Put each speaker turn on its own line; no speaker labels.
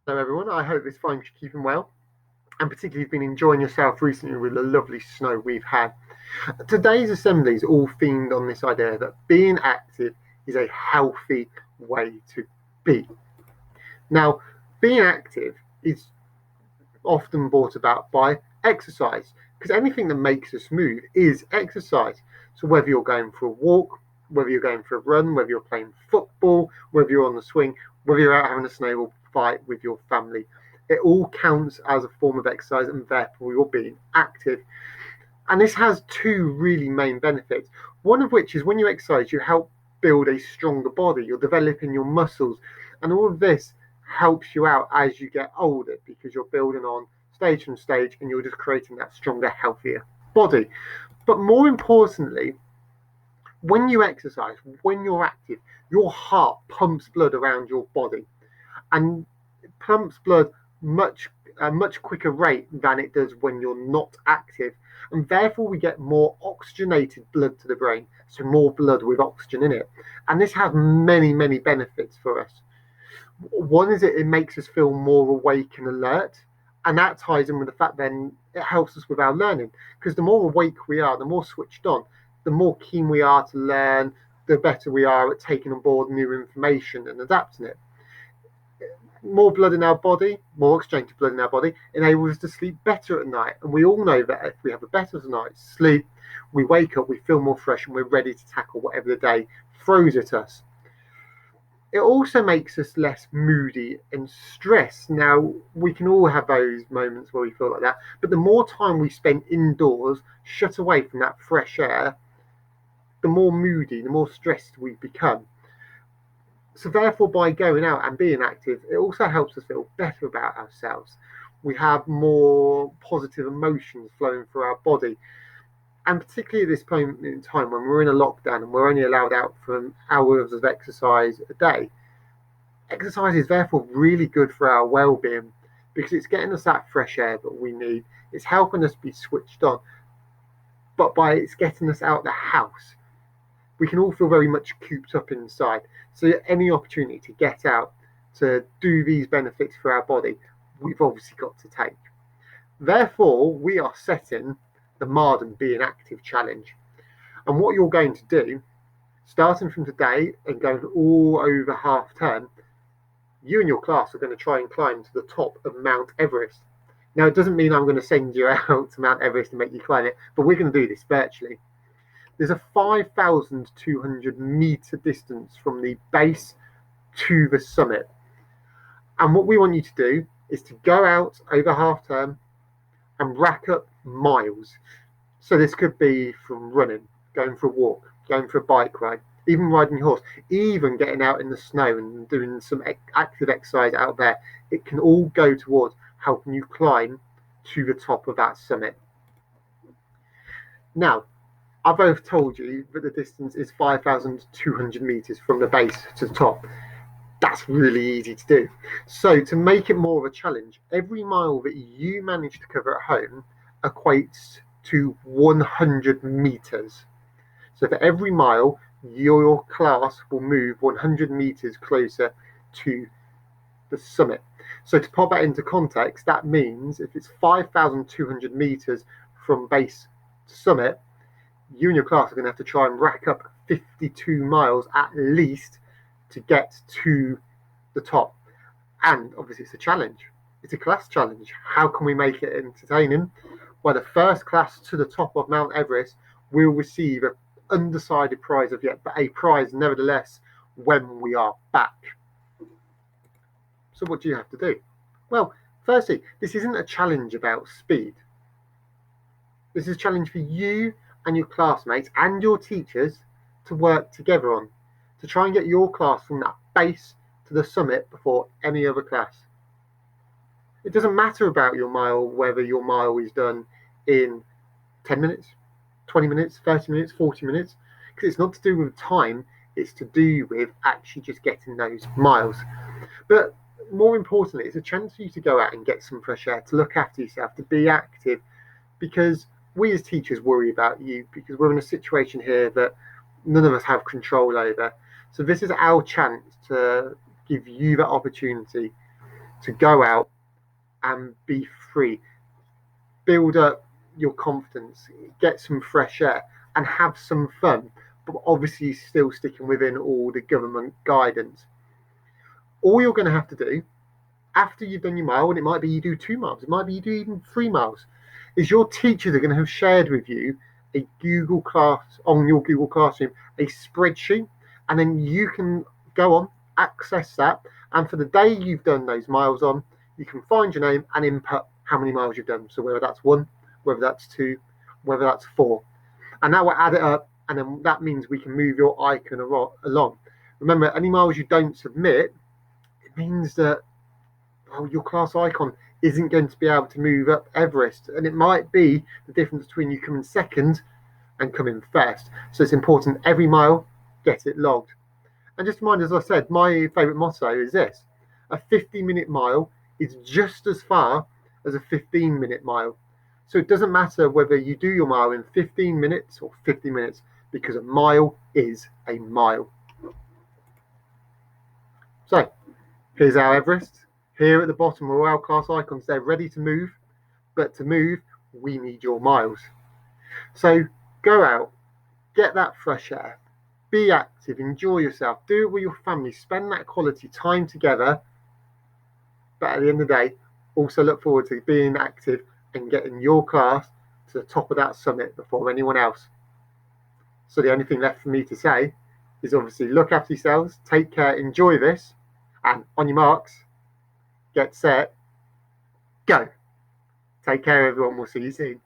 Hello everyone, I hope this finds you keeping well and particularly you've been enjoying yourself recently with the lovely snow we've had. Today's assembly is all themed on this idea that being active is a healthy way to be. Now, being active is often brought about by exercise because anything that makes us move is exercise. So whether you're going for a walk, whether you're going for a run, whether you're playing football, whether you're on the swing, whether you're out having a snowball fight with your family, it all counts as a form of exercise and therefore you're being active. And this has two really main benefits. One of which is when you exercise, you help build a stronger body, you're developing your muscles, and all of this helps you out as you get older because you're building on stage from stage and you're just creating that stronger, healthier body. But more importantly, when you exercise, when you're active, your heart pumps blood around your body and it pumps blood much a much quicker rate than it does when you're not active, and therefore we get more oxygenated blood to the brain, so more blood with oxygen in it, and this has many benefits for us. One is it makes us feel more awake and alert, and that ties in with the fact then it helps us with our learning because the more awake we are, the more switched on, the more keen we are to learn, the better we are at taking on board new information and adapting it. More blood in our body, more oxygenated blood in our body, enables us to sleep better at night. And we all know that if we have a better night's sleep, we wake up, we feel more fresh, and we're ready to tackle whatever the day throws at us. It also makes us less moody and stressed. Now, we can all have those moments where we feel like that, but the more time we spend indoors, shut away from that fresh air, the more moody, the more stressed we become. So therefore, by going out and being active, it also helps us feel better about ourselves. We have more positive emotions flowing through our body. And particularly at this point in time when we're in a lockdown and we're only allowed out for hours of exercise a day, exercise is therefore really good for our well-being because it's getting us that fresh air that we need. It's helping us be switched on. But by it's getting us out of the house, we can all feel very much cooped up inside. So any opportunity to get out, to do these benefits for our body, we've obviously got to take. Therefore, we are setting the Marden Being Active Challenge. And what you're going to do, starting from today and going all over half term, you and your class are going to try and climb to the top of Mount Everest. Now, it doesn't mean I'm going to send you out to Mount Everest and make you climb it, but we're going to do this virtually. There's a 5,200 meter distance from the base to the summit. And what we want you to do is to go out over half term and rack up miles. So this could be from running, going for a walk, going for a bike ride, even riding your horse, even getting out in the snow and doing some active exercise out there. It can all go towards helping you climb to the top of that summit. Now, I both told you that the distance is 5,200 meters from the base to the top. That's really easy to do. So to make it more of a challenge, every mile that you manage to cover at home equates to 100 meters. So for every mile, your class will move 100 meters closer to the summit. So to put that into context, that means if it's 5,200 meters from base to summit, you and your class are going to have to try and rack up 52 miles at least to get to the top. And obviously, it's a challenge. It's a class challenge. How can we make it entertaining? Well, the first class to the top of Mount Everest will receive an undecided prize of yet, but a prize nevertheless when we are back. So, what do you have to do? Well, firstly, this isn't a challenge about speed. This is a challenge for you and your classmates and your teachers to work together on, to try and get your class from that base to the summit before any other class. It doesn't matter about your mile, whether your mile is done in 10 minutes, 20 minutes, 30 minutes, 40 minutes, because it's not to do with time, it's to do with actually just getting those miles. But more importantly, it's a chance for you to go out and get some fresh air, to look after yourself, to be active, because we as teachers worry about you because we're in a situation here that none of us have control over. So this is our chance to give you that opportunity to go out and be free, build up your confidence, get some fresh air, and have some fun, but obviously still sticking within all the government guidance. All you're going to have to do after you've done your mile, and it might be you do 2 miles, it might be you do even 3 miles, is your teachers are going to have shared with you a Google Class on your Google Classroom, a spreadsheet, and then you can go on, access that, and for the day you've done those miles on, you can find your name and input how many miles you've done. So whether that's 1, whether that's 2, whether that's 4, and that will add it up, and then that means we can move your icon along. Remember, any miles you don't submit, it means that your class icon isn't going to be able to move up Everest, and it might be the difference between you coming second and coming first. So it's important every mile get it logged. And just mind, as I said, my favourite motto is this: a 50-minute mile is just as far as a 15-minute mile. So it doesn't matter whether you do your mile in 15 minutes or 50 minutes, because a mile is a mile. So here's our Everest. Here at the bottom are our class icons. They're ready to move, but to move, we need your miles. So go out, get that fresh air, be active, enjoy yourself, do it with your family, spend that quality time together. But at the end of the day, also look forward to being active and getting your class to the top of that summit before anyone else. So the only thing left for me to say is obviously look after yourselves, take care, enjoy this, and on your marks, get set, go. Take care, everyone. We'll see you soon.